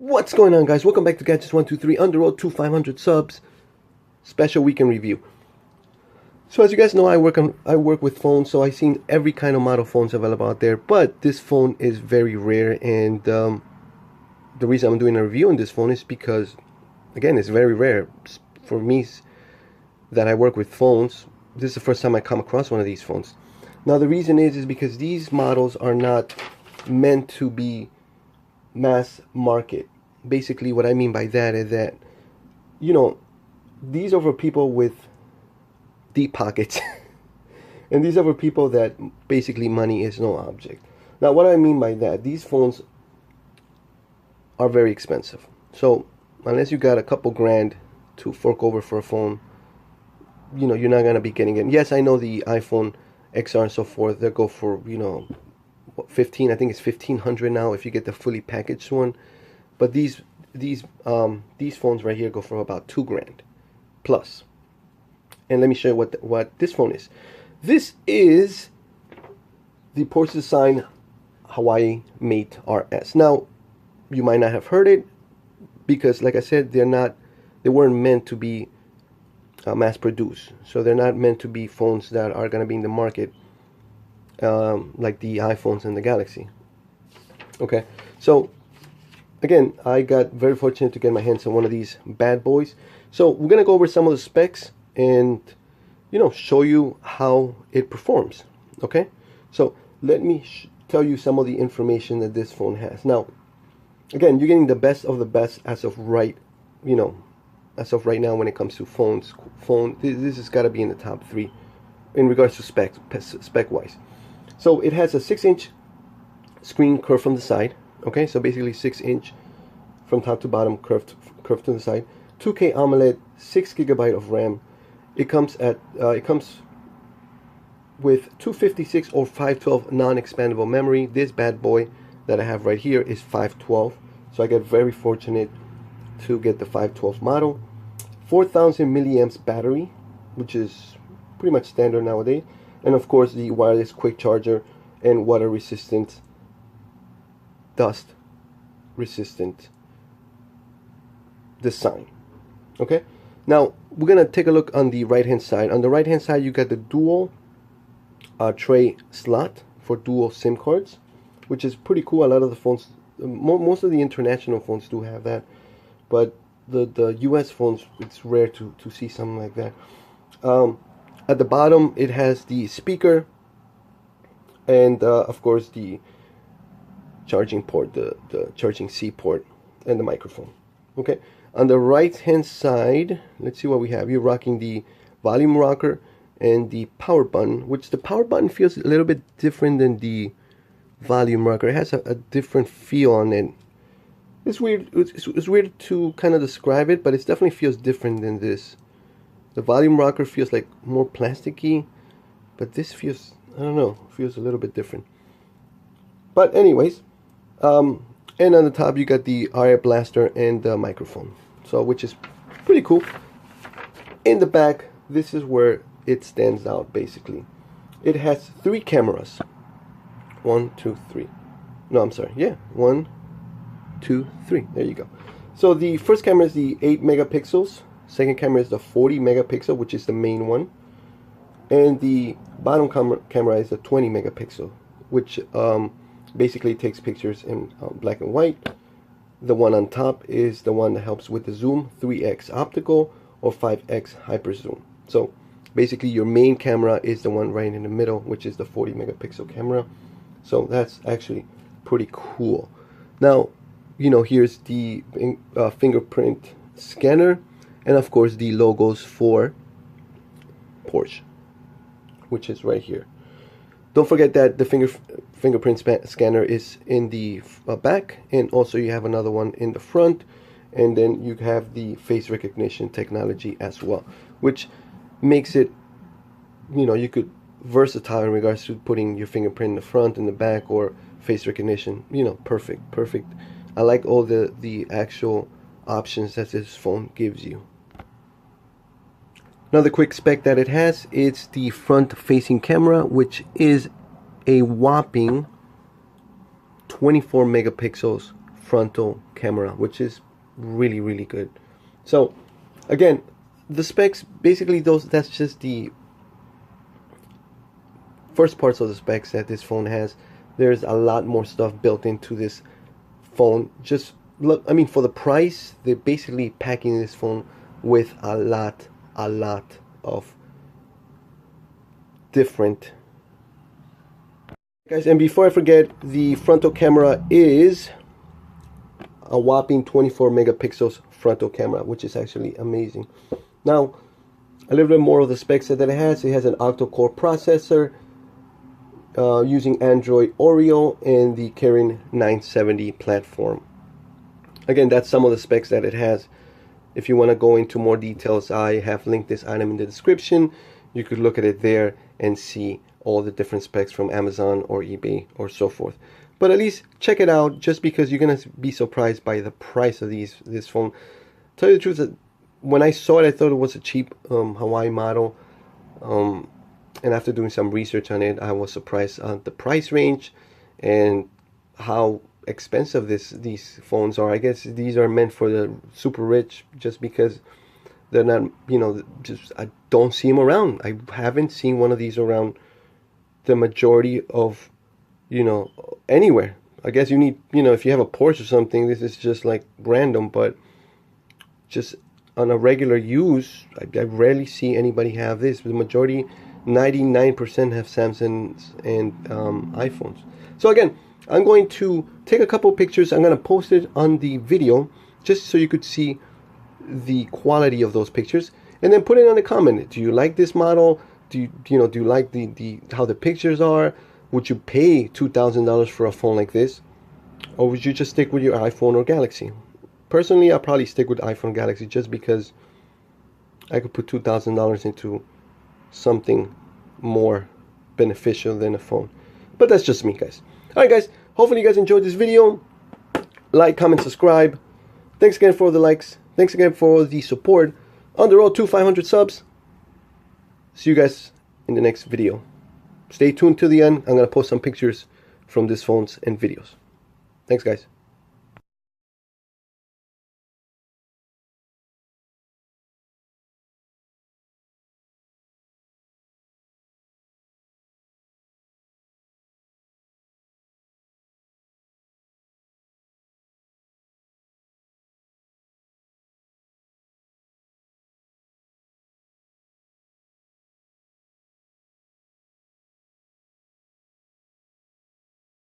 What's going on, guys? Welcome back to Gadgets123 on the road to 500 subs. Special weekend review. So as you guys know, I work with phones, so I've seen every kind of model phones available out there. But this phone is very rare, and the reason I'm doing a review on this phone is because, again, it's very rare for me that I work with phones. This is the first time I come across one of these phones. Now the reason is because these models are not meant to be mass market. Basically what I mean by that is that, you know, these are for people with deep pockets and these are for people that basically money is no object. Now what I mean by that, these phones are very expensive, so unless you got a couple grand to fork over for a phone, you know, you're not gonna be getting it. Yes, I know the iPhone XR and so forth, they go for, you know, 15, I think it's 1500 now if you get the fully packaged one. But these phones right here go for about 2 grand plus. And let me show you what this phone is. This is the Porsche design Huawei Mate RS. Now you might not have heard it because, like I said, they weren't meant to be mass produced, so they're not meant to be phones that are going to be in the market like the iPhones and the Galaxy. Okay, so again, I got very fortunate to get my hands on one of these bad boys. So we're gonna go over some of the specs and, you know, show you how it performs. Okay, so let me tell you some of the information that this phone has. Now, again, you're getting the best of the best as of right now when it comes to phones. This has got to be in the top 3 in regards to spec wise. So it has a 6-inch screen curved from the side. Okay, so basically 6-inch from top to bottom, curved to the side. 2K AMOLED, 6 GB of RAM. It comes with 256 or 512 non-expandable memory. This bad boy that I have right here is 512, so I get very fortunate to get the 512 model. 4000 milliamps battery, which is pretty much standard nowadays. And of course the wireless quick charger and water resistant, dust resistant design. Okay, now we're gonna take a look on the right hand side. On the right hand side you got the dual tray slot for dual SIM cards, which is pretty cool. A lot of the phones, most of the international phones do have that, but the US phones, it's rare to see something like that. At the bottom it has the speaker and of course the charging port, the charging C port, and the microphone. Okay, on the right hand side, let's see what we have. You're rocking the volume rocker and the power button, which the power button feels a little bit different than the volume rocker. It has a different feel on it. It's weird. It's weird to kind of describe it, but it definitely feels different than this. The volume rocker feels like more plasticky, but this feels, I don't know, feels a little bit different. But anyways, and on the top you got the RF blaster and the microphone, so which is pretty cool. In the back, this is where it stands out. Basically, it has 3 cameras. 1, 2, 3. No, I'm sorry. Yeah, 1, 2, 3. There you go. So the first camera is the 8 megapixels. Second camera is the 40 megapixel, which is the main one, and the bottom camera is the 20 megapixel, which basically takes pictures in black and white. The one on top is the one that helps with the zoom, 3x optical or 5x hyper zoom. So basically your main camera is the one right in the middle, which is the 40 megapixel camera. So that's actually pretty cool. Now, you know, here's the fingerprint scanner, and of course the logos for Porsche, which is right here. Don't forget that the fingerprint scanner is in the back, and also you have another one in the front, and then you have the face recognition technology as well, which makes it, you know, you could versatile in regards to putting your fingerprint in the front and the back, or face recognition. You know, perfect. I like all the actual options that this phone gives you. Another quick spec that it has, it's the front facing camera, which is a whopping 24 megapixels frontal camera, which is really, really good. So again, the specs, basically that's just the first parts of the specs that this phone has. There's a lot more stuff built into this phone. Just look, I mean, for the price, they're basically packing this phone with a lot of different, guys. And before I forget, the frontal camera is a whopping 24 megapixels frontal camera, which is actually amazing. Now, a little bit more of the specs that it has. It has an octa-core processor using Android Oreo and the Kirin 970 platform. Again, that's some of the specs that it has. If you want to go into more details, I have linked this item in the description. You could look at it there and see all the different specs from Amazon or eBay or so forth. But at least check it out, just because you're gonna be surprised by the price of this phone. Tell you the truth, that when I saw it, I thought it was a cheap Huawei model, and after doing some research on it, I was surprised at the price range and how expensive these phones are. I guess these are meant for the super rich, just because they're not, you know, just I don't see them around. I haven't seen one of these around the majority of, you know, anywhere. I guess you need, you know, if you have a Porsche or something, this is just like random, but just on a regular use, I rarely see anybody have this. The majority, 99%, have Samsungs and iPhones. So again, I'm going to take a couple pictures. I'm going to post it on the video just so you could see the quality of those pictures, and then put it on a comment. Do you like this model? Do you like the how the pictures are? Would you pay $2,000 for a phone like this, or would you just stick with your iPhone or Galaxy? Personally, I'll probably stick with iPhone Galaxy, just because I could put $2,000 into something more beneficial than a phone. But that's just me, guys. Alright, guys, hopefully you guys enjoyed this video. Like, comment, subscribe. Thanks again for the likes. Thanks again for the support. On the road to 500 subs. See you guys in the next video. Stay tuned till the end. I'm going to post some pictures from these phones and videos. Thanks, guys.